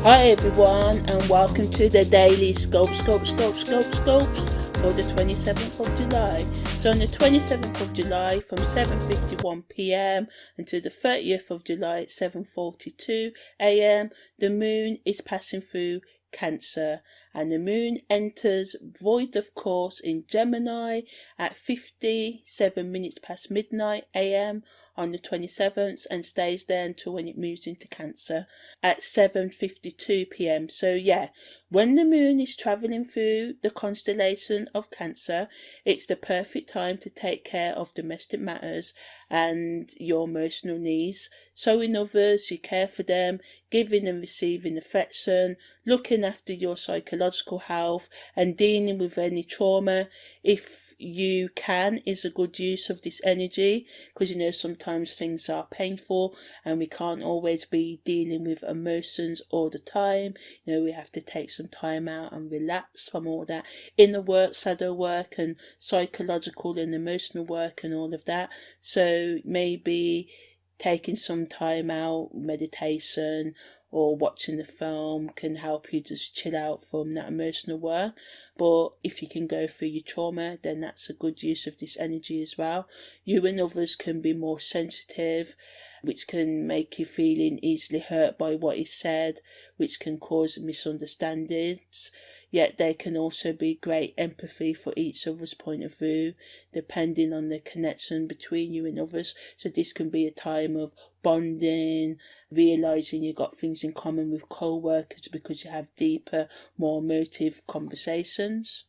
Hi everyone, and welcome to the daily scopes for the 27th of July. So on the 27th of July from 7:51 p.m. until the 30th of July at 7:42 a.m. the moon is passing through Cancer, and the moon enters void of course in Gemini at 57 minutes past midnight a.m. on the 27th and stays there until when it moves into Cancer at 7:52 p.m. So yeah, when the moon is traveling through the constellation of Cancer, it's the perfect time to take care of domestic matters and your emotional needs. Showing others you care for them, giving and receiving affection, looking after your psychological health and dealing with any trauma, if you can, is a good use of this energy, because sometimes things are painful and we can't always be dealing with emotions all the time. We have to take some time out and relax from all that inner work, shadow work and psychological and emotional work and all of that. So maybe taking some time out, meditation or watching the film can help you just chill out from that emotional work. But if you can go through your trauma, then that's a good use of this energy as well. You and others can be more sensitive, which can make you feeling easily hurt by what is said, which can cause misunderstandings. Yet there can also be great empathy for each other's point of view, depending on the connection between you and others. So this can be a time of bonding, realising you've got things in common with co-workers because you have deeper, more emotive conversations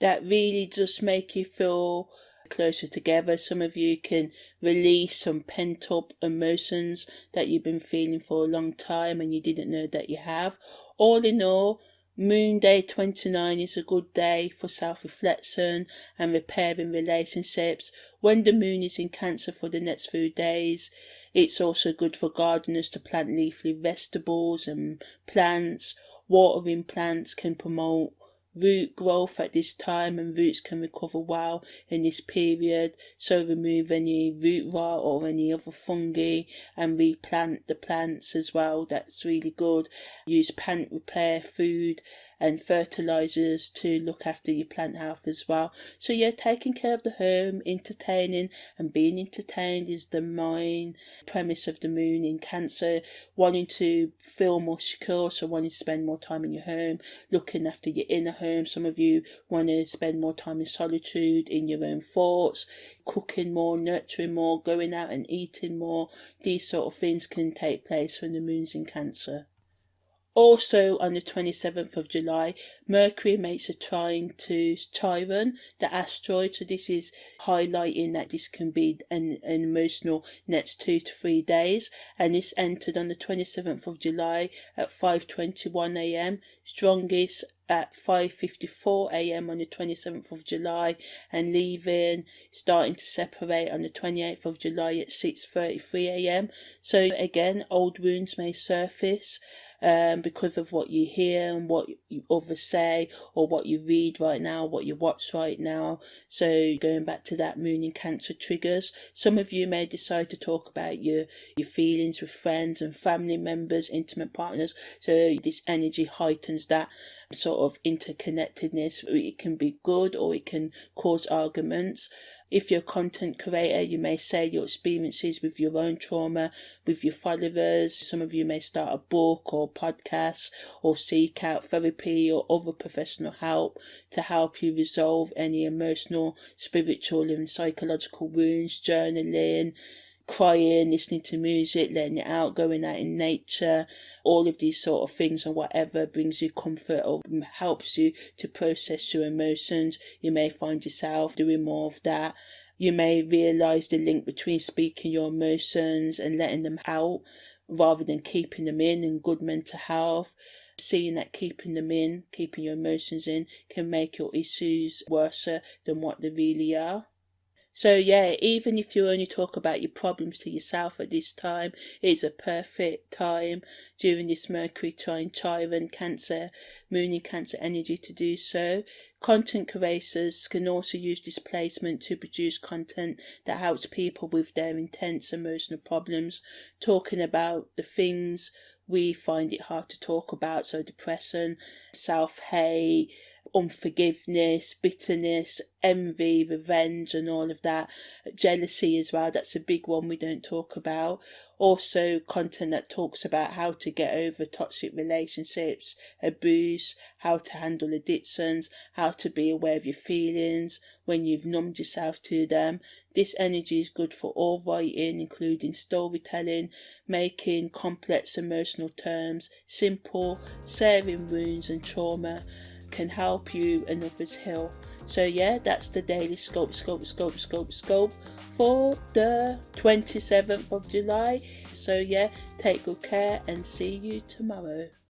that really just make you feel closer together. Some of you can release some pent up emotions that you've been feeling for a long time and you didn't know that you have. All in all, Moon Day 29 is a good day for self-reflection and repairing relationships. When the moon is in Cancer for the next few days, it's also good for gardeners to plant leafy vegetables and plants. Watering plants can promote root growth at this time, and roots can recover well in this period. So remove any root rot or any other fungi and replant the plants as well. That's really good. Use plant repair food and fertilizers to look after your plant health as well. So yeah, taking care of the home, entertaining and being entertained is the main premise of the moon in Cancer. Wanting to feel more secure, so wanting to spend more time in your home, looking after your inner home. Some of you want to spend more time in solitude, in your own thoughts, cooking more, nurturing more, going out and eating more. These sort of things can take place when the moon's in Cancer. Also on the 27th of July, Mercury makes a trine to Chiron, the asteroid. So this is highlighting that this can be an emotional next 2 to 3 days. And this entered on the 27th of July at 5:21 a.m. Strongest at 5:54 a.m. on the 27th of July, and starting to separate on the 28th of July at 6:33 a.m. So again, old wounds may surface because of what you hear and what others say or what you read right now, what you watch right now. So going back to that moon in Cancer triggers. Some of you may decide to talk about your feelings with friends and family members, intimate partners. So this energy heightens that sort of interconnectedness. It can be good or it can cause arguments. If you're a content creator, you may share your experiences with your own trauma with your followers. Some of you may start a book or podcast or seek out therapy or other professional help to help you resolve any emotional, spiritual and psychological wounds. Journaling, crying, listening to music, letting it out, going out in nature, all of these sort of things, and whatever brings you comfort or helps you to process your emotions. You may find yourself doing more of that. You may realise the link between speaking your emotions and letting them out rather than keeping them in, and good mental health. Seeing that keeping them in, keeping your emotions in, can make your issues worse than what they really are. So yeah, even if you only talk about your problems to yourself at this time, it's a perfect time during this Mercury Trine Chiron Cancer, moon in Cancer energy to do so. Content creators can also use this placement to produce content that helps people with their intense emotional problems, talking about the things we find it hard to talk about. So depression, self-hate, unforgiveness, bitterness, envy, revenge, and all of that. Jealousy as well, that's a big one we don't talk about. Also content that talks about how to get over toxic relationships, abuse, how to handle addictions, how to be aware of your feelings when you've numbed yourself to them. This energy is good for all writing, including storytelling, making complex emotional terms simple, sharing wounds and trauma can help you and others heal. So yeah, that's the daily scope for the 27th of July. So yeah, take good care and see you tomorrow.